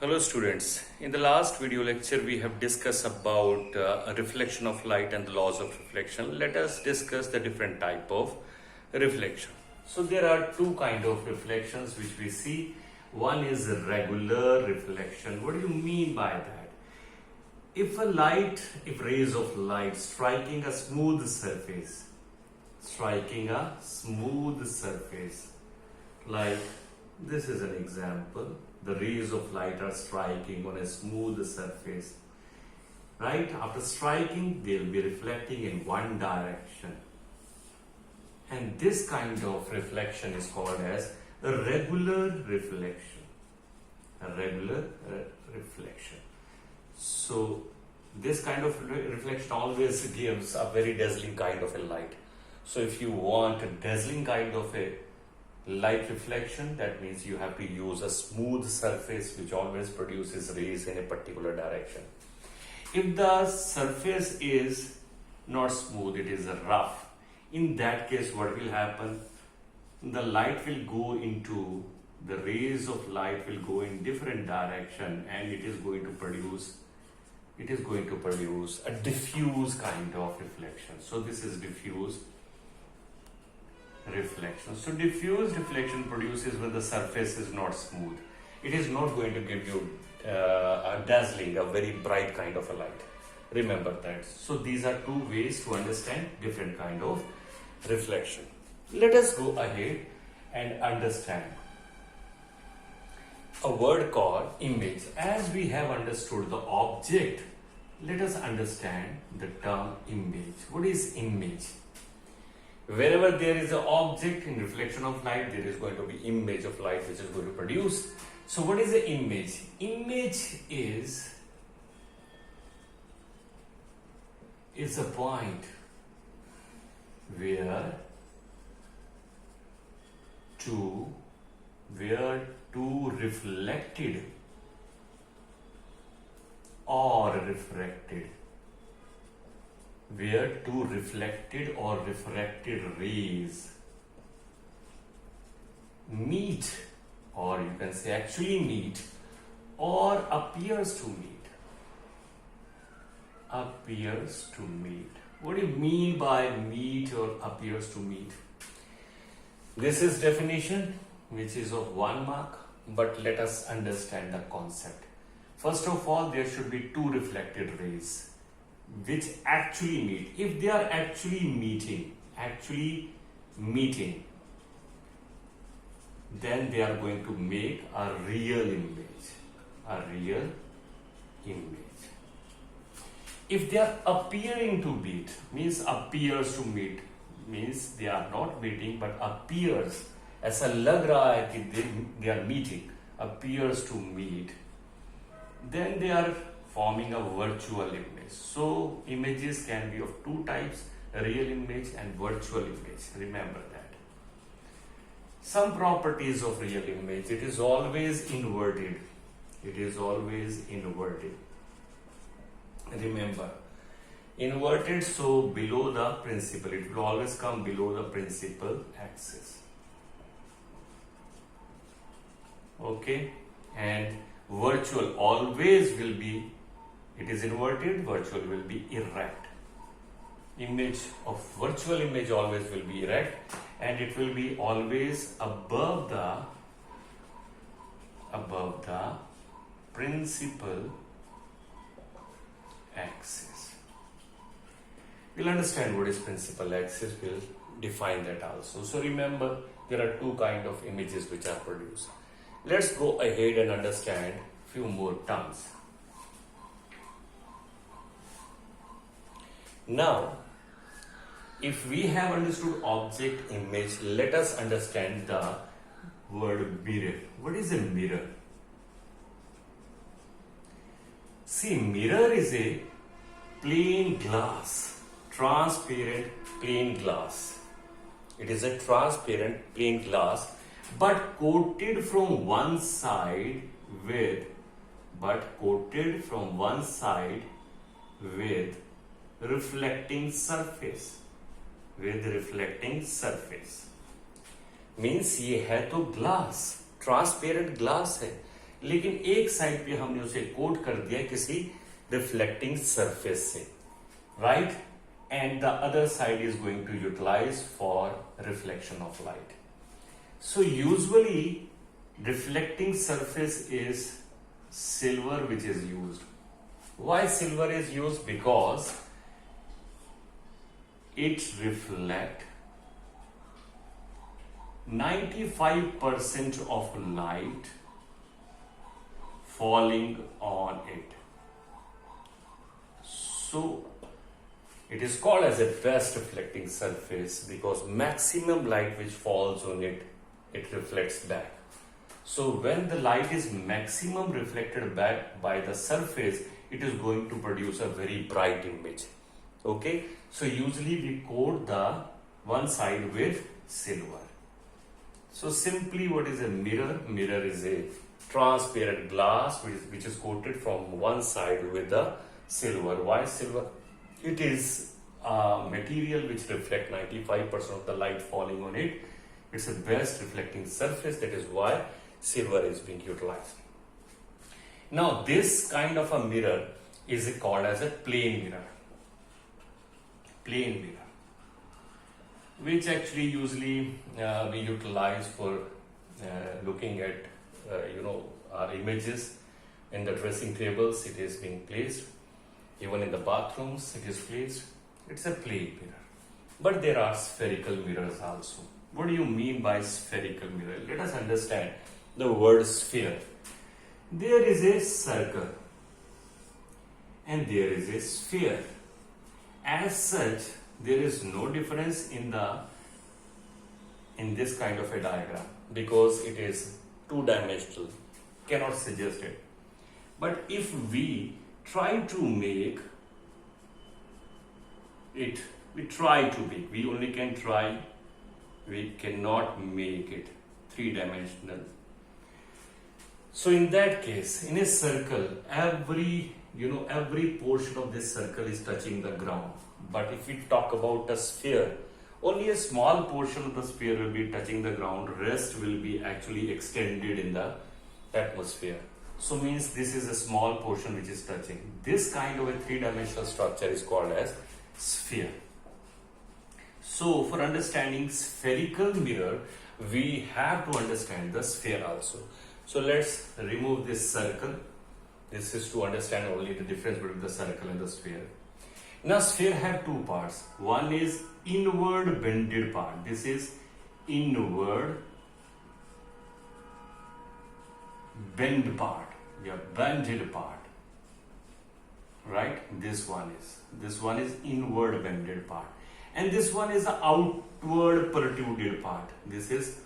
Hello students, in the last video lecture we have discussed about a reflection of light and the laws of reflection. Let us discuss the different type of reflection. So there are two kind of reflections which we see. One is regular reflection. What do you mean by that? If rays of light striking a smooth surface, like this is an example. The rays of light are striking on a smooth surface, right? After striking, they'll be reflecting in one direction. And this kind of reflection is called as a regular reflection. So this kind of reflection always gives a very dazzling kind of a light. So if you want a dazzling kind of a light reflection, that means you have to use a smooth surface which always produces rays in a particular direction. If the surface is not smooth, it is rough, in that case what will happen? The rays of light will go in different direction, and it is going to produce a diffuse kind of reflection. So this is diffuse reflection. So diffuse reflection produces when the surface is not smooth. It is not going to give you a dazzling, a very bright kind of a light. Remember that. So these are two ways to understand different kind of reflection. Let us go ahead and understand a word called image. As we have understood the object, let us understand the term image. What is image? Wherever there is an object in reflection of light, there is going to be image of light which is going to produce. So what is the image? Image is a point where two reflected or refracted rays meet, or you can say actually meet, or appears to meet. What do you mean by meet or appears to meet? This is definition which is of 1 mark, but let us understand the concept. First of all, there should be two reflected rays which actually meet. If they are actually meeting, then they are going to make a real image. If they are appearing to meet, appears to meet, means they are not meeting but appears, ऐसा लग रहा है कि they are meeting, appears to meet, then they are forming a virtual image. So images can be of two types, real image and virtual image. Remember that. Some properties of real image: it is always inverted. Remember, inverted, so below the principal, it will always come below the principal axis. Okay, and virtual always will be, it is inverted, virtual will be erect. Image of virtual image always will be erect, and it will be always above the principal axis. We'll understand what is principal axis, we'll define that also. So remember, there are two kind of images which are produced. Let's go ahead and understand few more terms. Now, if we have understood object, image, let us understand the word mirror. What is a mirror? See, mirror is a plain glass, transparent plain glass. It is a transparent plain glass, but coated from one side with reflecting surface. Means ये है तो glass, transparent glass है, लेकिन एक side पे हमने उसे coat कर दिया किसी रिफ्लेक्टिंग सरफेस से, right, and the other side is going to utilise for reflection of light. So usually reflecting surface is silver which is used. Why silver is used? Because it reflect 95% of light falling on it. So it is called as a best reflecting surface because maximum light which falls on it, it reflects back. So when the light is maximum reflected back by the surface, it is going to produce a very bright image. Okay, so usually we coat the one side with silver. So simply, what is a mirror? Mirror is a transparent glass which is coated from one side with the silver. Why silver? It is a material which reflect 95% of the light falling on it. It's the best reflecting surface. That is why silver is being utilized. Now this kind of a mirror is called as a plane mirror. Plane mirror, which actually usually we utilize for looking at our images in the dressing tables. It is being placed, even in the bathrooms it is placed. It's a plane mirror. But there are spherical mirrors also. What do you mean by spherical mirror? Let us understand the word sphere. There is a circle and there is a sphere. As such, there is no difference in this kind of a diagram because it is two-dimensional, cannot suggest it. But if we try to make it, we only can try, we cannot make it three-dimensional. So in that case, in a circle, every portion of this circle is touching the ground. But if we talk about a sphere, only a small portion of the sphere will be touching the ground. Rest will be actually extended in the atmosphere. So means this is a small portion which is touching. This kind of a three-dimensional structure is called as sphere. So for understanding spherical mirror, we have to understand the sphere also. So let's remove this circle. This is to understand only the difference between the circle and the sphere. Now sphere have two parts. One is inward bended part. This is inward bend part. Yeah, bended part. Right? This one is inward bended part. And this one is the outward protruded part. This is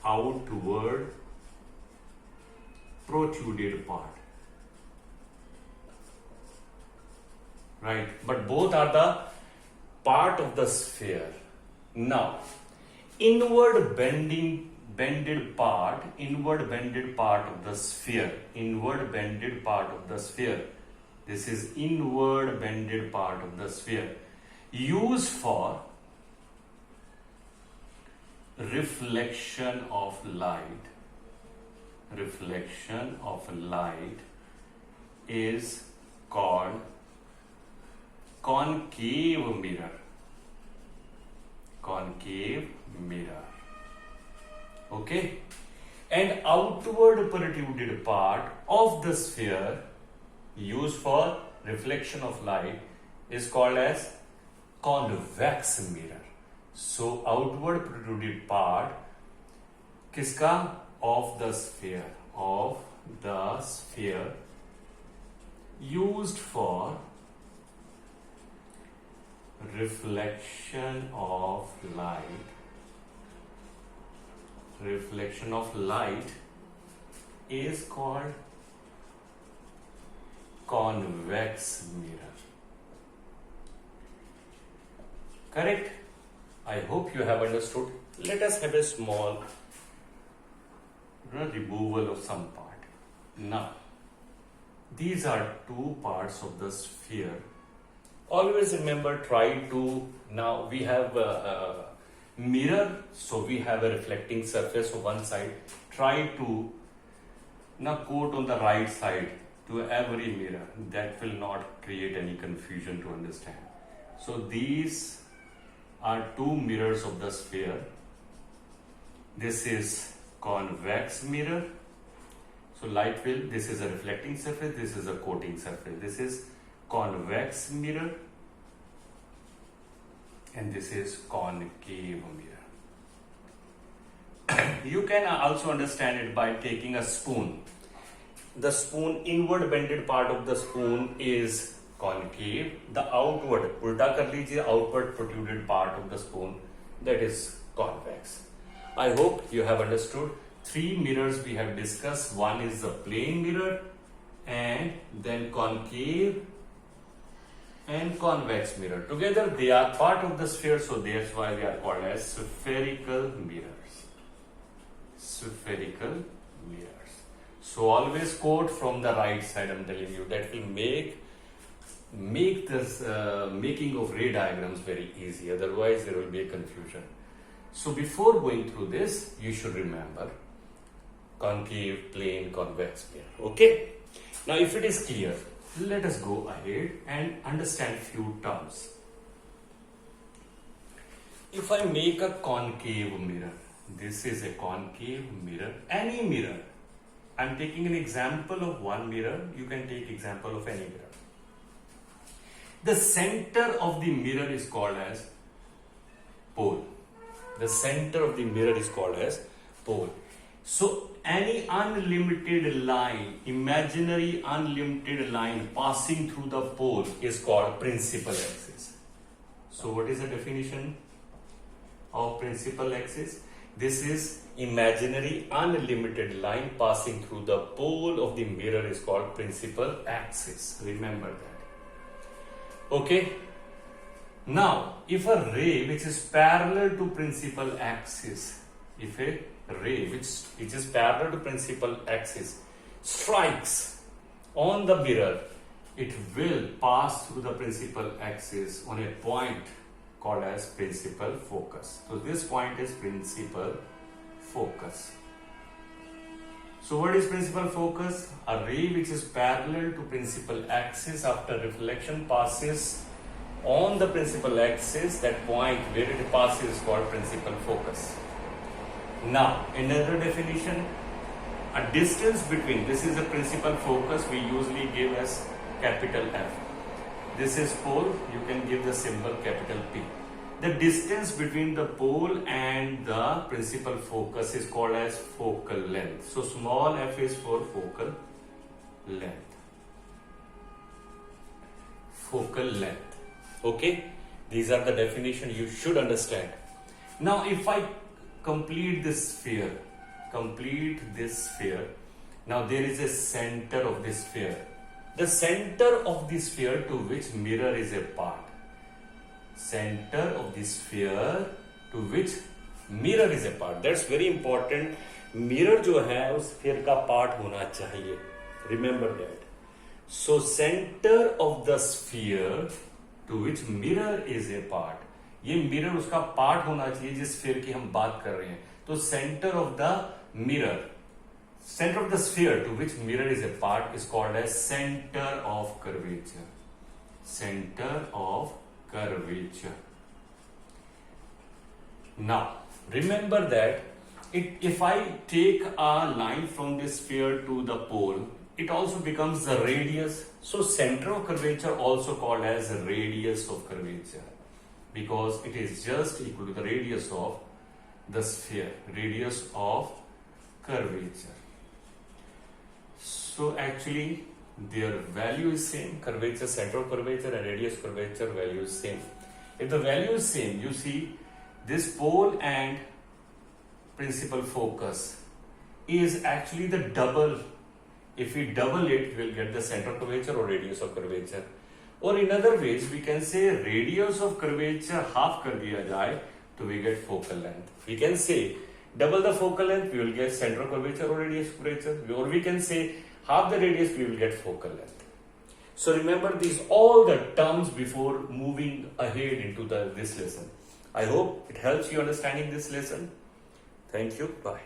outward protruded part, right? But both are the part of the sphere. Now inward bended part of the sphere, this is inward bended part of the sphere, used for reflection of light. Reflection of light is called concave mirror. Okay, and outward protruded part of the sphere used for reflection of light is called as convex mirror. So outward protruded part किसका? Of the sphere used for reflection of light. Reflection of light is called convex mirror. Correct? I hope you have understood. Let us have a small removal of some part. Now, these are two parts of the sphere. Always remember, now we have a mirror, so we have a reflecting surface on one side. Try to Now quote on the right side to every mirror. That will not create any confusion to understand. So these are two mirrors of the sphere. This is convex mirror. So light will, this is a reflecting surface, this is a coating surface. This is convex mirror and this is concave mirror. You can also understand it by taking a spoon. The spoon, inward bended part of the spoon is concave. The outward, ulta kar lijiye, outward protruded part of the spoon, that is convex. I hope you have understood. Three mirrors we have discussed. One is the plane mirror, and then concave and convex mirror. Together they are part of the sphere, so that's why they are called as spherical mirrors. Spherical mirrors. So always quote from the right side. I'm telling you, that will make this making of ray diagrams very easy. Otherwise there will be a confusion. So before going through this, you should remember concave, plane, convex mirror. Okay. Now if it is clear, let us go ahead and understand few terms. If I make a concave mirror, this is a concave mirror, any mirror. I'm taking an example of one mirror, you can take example of any mirror. The center of the mirror is called as pole. The center of the mirror is called as pole. So any unlimited line, imaginary unlimited line passing through the pole is called principal axis. So what is the definition of principal axis? This is imaginary unlimited line passing through the pole of the mirror is called principal axis. Remember that. Okay. Now, if a ray which is parallel to principal axis, if a ray which is parallel to principal axis strikes on the mirror, it will pass through the principal axis on a point called as principal focus. So this point is principal focus. So what is principal focus? A ray which is parallel to principal axis, after reflection passes on the principal axis, that point where it passes is called principal focus. Now another definition, a distance between, this is the principal focus, we usually give as capital F. This is pole, you can give the symbol capital P. The distance between the pole and the principal focus is called as focal length. So small f is for focal length. Focal length. Okay, these are the definition you should understand. Now if I complete this sphere, now there is a center of this sphere. The center of the sphere to which mirror is a part. Center of the sphere to which mirror is a part. That's very important. Mirror जो है उस sphere का part होना चाहिए. Remember that. So center of the sphere to which mirror is a part. ये mirror उसका part होना चाहिए जिस sphere की हम बात कर रहे हैं. तो center of the mirror, center of the sphere to which mirror is a part is called as center of curvature. Center of curvature. Now remember that if I take a line from this sphere to the pole, it also becomes the radius. So center of curvature also called as radius of curvature, because it is just equal to the radius of the sphere, radius of curvature. So actually their value is same. Curvature, center of curvature and radius curvature value is same. If the value is same, you see this pole and principal focus is actually the double. If we double it, we will get the center of curvature or radius of curvature. Or in other ways, we can say radius of curvature half कर दिया जाए, तो we get focal length. We can say double the focal length, we will get center of curvature or radius curvature. Or we can say half the radius, we will get focal length. So remember these all the terms before moving ahead into this lesson. I hope it helps you understanding this lesson. Thank you. Bye.